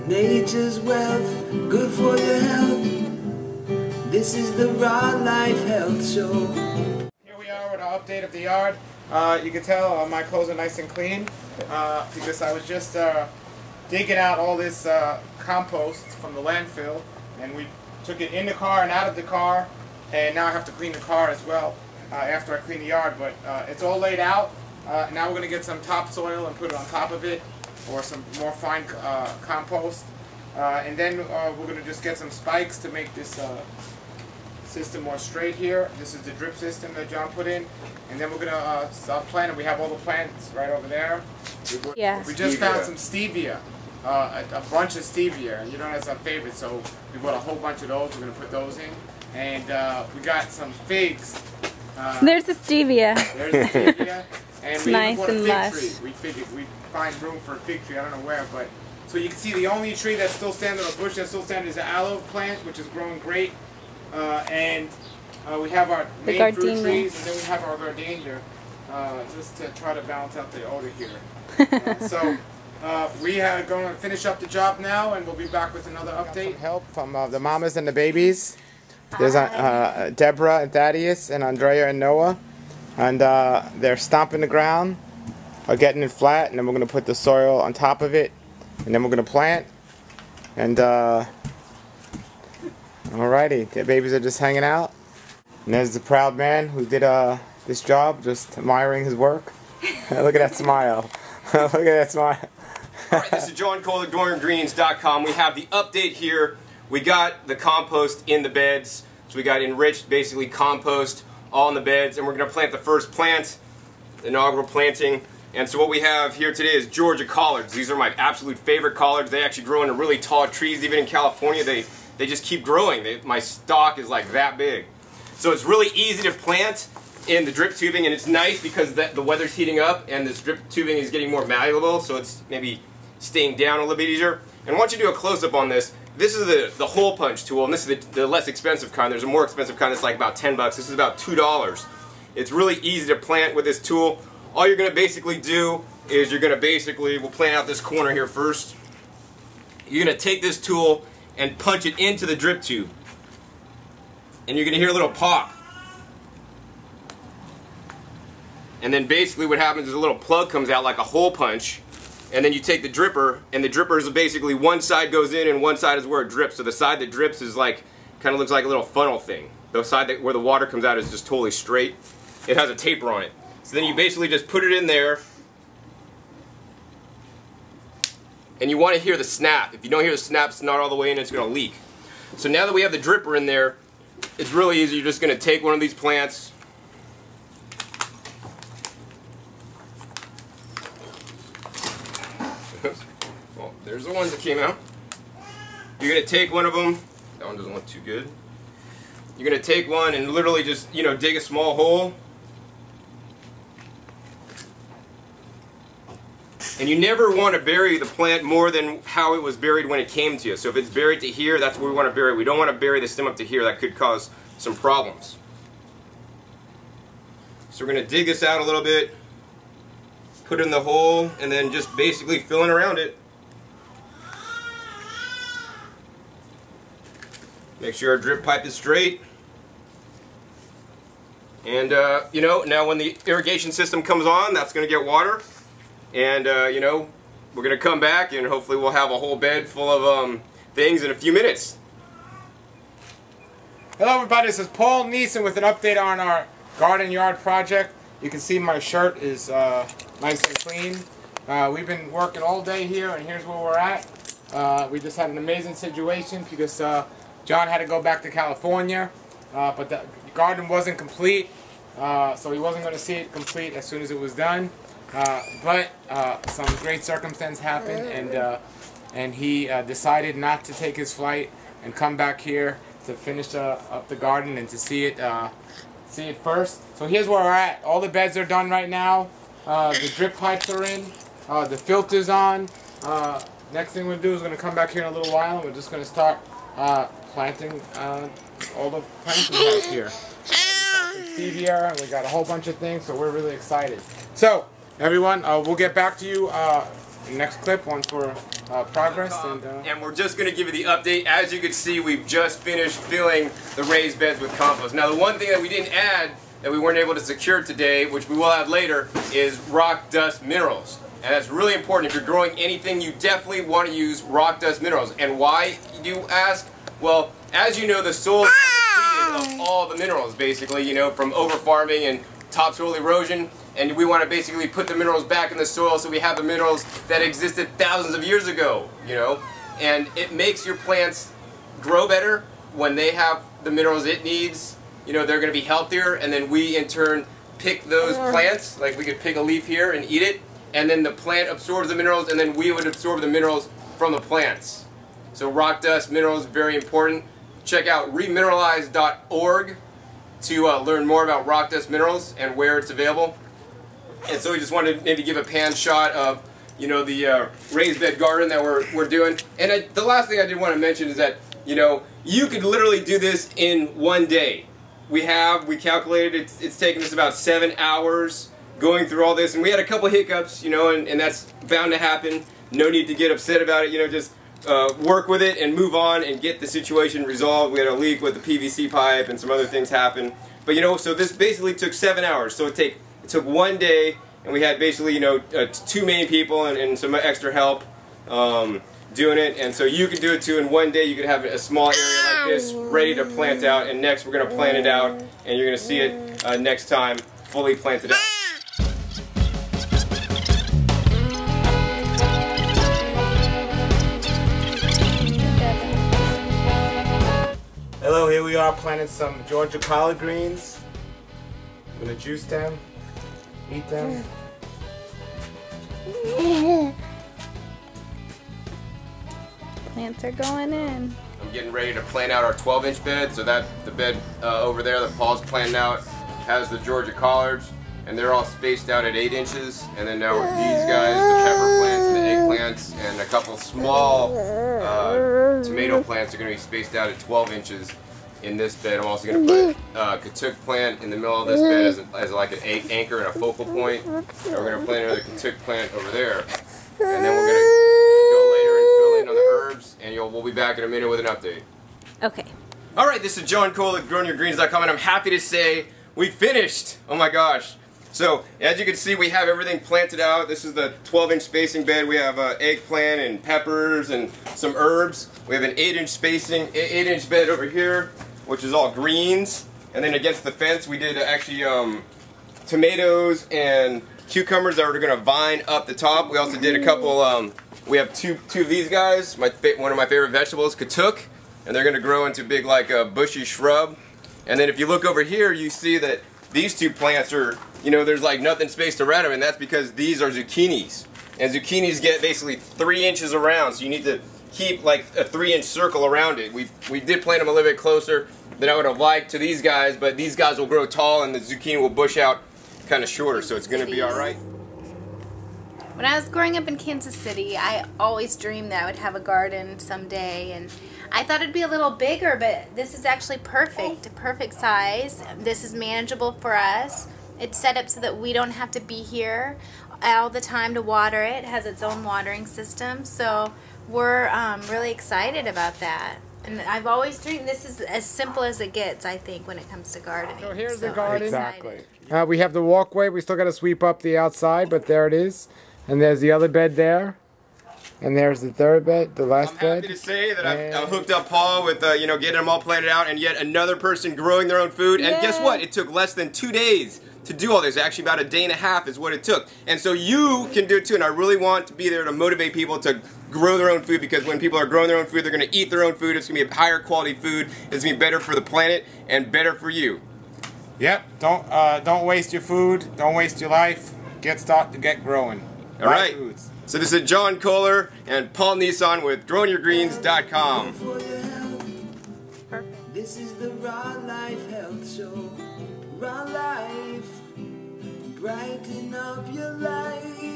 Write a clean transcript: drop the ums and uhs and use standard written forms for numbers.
Nature's wealth, good for your health. This is the Raw Life Health Show. Here we are with an update of the yard. You can tell my clothes are nice and clean because I was just digging out all this compost from the landfill, and we took it in the car and out of the car, and now I have to clean the car as well after I clean the yard. But it's all laid out. Now we're going to get some topsoil and put it on top of it, or some more fine compost, and then we're going to just get some spikes to make this system more straight here. This is the drip system that John put in, and then we're going to start planting. We have all the plants right over there. We just found some stevia, a bunch of stevia. You know, that's our favorite, so we bought a whole bunch of those. We're going to put those in, and we got some figs. There's the stevia. There's the stevia. And we nice bought a and fig lush. tree. We figured we'd find room for a fig tree. I don't know where, but so you can see the only tree that's still standing, or bush that's still standing, is the aloe plant, which is growing great. And we have our main fruit trees, and then we have our gardenia, just to try to balance out the odor here. So we are going to finish up the job now, and we'll be back with another update. Some help from the mamas and the babies. There's Deborah and Thaddeus and Andrea and Noah. And they're stomping the ground, or getting it flat, and then we're going to put the soil on top of it, and then we're going to plant. And alrighty, the babies are just hanging out. And there's the proud man who did this job, just admiring his work. Look at that smile. Look at that smile. Alright, this is John Cole at DornGreens.com. We have the update here. We got the compost in the beds, so we got enriched, basically compost, all in the beds, and we're going to plant the first plant, the inaugural planting. And so what we have here today is Georgia collards. These are my absolute favorite collards. They actually grow into really tall trees. Even in California, they just keep growing. My stalk is like that big. So it's really easy to plant in the drip tubing, and it's nice because the weather's heating up and this drip tubing is getting more malleable, so it's maybe staying down a little bit easier. And once you do a close-up on this, this is the hole punch tool, and this is the less expensive kind. There's a more expensive kind that's like about 10 bucks. This is about $2. It's really easy to plant with this tool. All you're going to basically do is you're going to we'll plant out this corner here first. You're going to take this tool and punch it into the drip tube. And you're going to hear a little pop. And then basically what happens is a little plug comes out like a hole punch. And then you take the dripper, and the dripper is basically one side goes in and one side is where it drips. So the side that drips is like, kind of looks like a little funnel thing. The side where the water comes out is just totally straight. It has a taper on it. So then you basically just put it in there, and you want to hear the snap. If you don't hear the snap, it's not all the way in, it's going to leak. So now that we have the dripper in there, it's really easy. You're just going to take one of these plants, well, there's the ones that came out. You're going to take one of them. That one doesn't look too good. You're going to take one and literally just, dig a small hole. And you never want to bury the plant more than how it was buried when it came to you. So if it's buried to here, that's where we want to bury it. We don't want to bury the stem up to here. That could cause some problems. So we're going to dig this out a little bit, put it in the hole, and then just basically fill in around it. Make sure our drip pipe is straight. And, now when the irrigation system comes on, that's going to get water. And, we're going to come back and hopefully we'll have a whole bed full of things in a few minutes. Hello everybody, this is Paul Neeson with an update on our garden yard project. You can see my shirt is nice and clean. We've been working all day here, and here's where we're at. We just had an amazing situation because John had to go back to California, but the garden wasn't complete, so he wasn't going to see it complete as soon as it was done. But some great circumstance happened, and he decided not to take his flight and come back here to finish up the garden and to see it first. So here's where we're at. All the beds are done right now. The drip pipes are in. The filter's on. Next thing we'll do is going to come back here in a little while, and we're just going to start planting all the plants we have here. Stevia, and we got a whole bunch of things, so we're really excited. So, everyone, we'll get back to you in the next clip once we're progress. And we're just going to give you the update. As you can see, we've just finished filling the raised beds with compost. Now, the one thing that we didn't add that we weren't able to secure today, which we will add later, is rock dust minerals. And that's really important. If you're growing anything, you definitely want to use rock dust minerals. And why, you ask? Well, as you know, the soil is depleted of all the minerals, basically, you know, from over-farming and topsoil erosion. And we want to basically put the minerals back in the soil so we have the minerals that existed thousands of years ago, you know. And it makes your plants grow better when they have the minerals it needs. You know, they're going to be healthier, and then we, in turn, pick those plants. Like, we could pick a leaf here and eat it, and then the plant absorbs the minerals, and then we would absorb the minerals from the plants. So rock dust minerals, very important. Check out remineralize.org to learn more about rock dust minerals and where it's available. And so we just wanted to maybe give a pan shot of, you know, the raised bed garden that we're doing. And the last thing I did want to mention is that, you know, you could literally do this in one day. We calculated it's taken us about 7 hours going through all this, and we had a couple hiccups, you know, and that's bound to happen. No need to get upset about it, you know, just work with it and move on and get the situation resolved. We had a leak with the PVC pipe and some other things happen. But, you know, so this basically took 7 hours. So it took one day, and we had basically, you know, 2 main people and some extra help doing it. And so you could do it too. In one day you could have a small area like this ready to plant out, and next we're going to plant it out, and you're going to see it next time fully planted out. Hello, here we are planting some Georgia collard greens. I'm going to juice them, eat them. Plants are going in. I'm getting ready to plant out our 12-inch bed. So that the bed over there that Paul's planting out has the Georgia collards, and they're all spaced out at 8 inches. And then now these guys, the pepper plants and the eggplants, and a couple small tomato plants are going to be spaced out at 12 inches in this bed. I'm also going to put a katuk plant in the middle of this bed as like an anchor and a focal point. And we're going to plant another katuk plant over there. And then we're going to go later and fill in on the herbs, and we'll be back in a minute with an update. Okay. Alright, this is John Cole at GrowingYourGreens.com, and I'm happy to say we finished! Oh my gosh. So, as you can see, we have everything planted out. This is the 12-inch spacing bed. We have eggplant and peppers and some herbs. We have an 8-inch spacing, 8-inch bed over here, which is all greens. And then against the fence, we did actually tomatoes and cucumbers that were going to vine up the top. We also did a couple, we have two of these guys, one of my favorite vegetables, katuk, and they're going to grow into big like a bushy shrub. And then if you look over here, you see that these two plants are, you know, there's like nothing spaced around them, and that's because these are zucchinis. And zucchinis get basically 3 inches around, so you need to keep like a 3-inch circle around it. We did plant them a little bit closer than I would have liked to these guys, but these guys will grow tall and the zucchini will bush out kind of shorter, so it's going to be alright. When I was growing up in Kansas City, I always dreamed that I would have a garden someday, and I thought it'd be a little bigger, but this is actually perfect size. This is manageable for us. It's set up so that we don't have to be here all the time to water it. It has its own watering system, so we're really excited about that. And I've always dreamed this is as simple as it gets, I think, when it comes to gardening. So here's the garden. Exactly. We have the walkway. We still got to sweep up the outside, but there it is. And there's the other bed there. And there's the third bed, the last bed. I'm happy to say that I've hooked up Paul with, you know, getting them all planted out, and yet another person growing their own food. And guess what? It took less than 2 days to do all this. Actually, about a day and a half is what it took. And so you can do it too. And I really want to be there to motivate people to grow their own food, because when people are growing their own food, they're going to eat their own food. It's going to be a higher quality food. It's going to be better for the planet and better for you. Yep. Don't waste your food. Don't waste your life. Get growing. All right. Foods. So this is John Kohler and Paul Nissan with GrowingYourGreens.com. Perfect. This is the Raw Life Health Show. Raw Life, brighten up your life.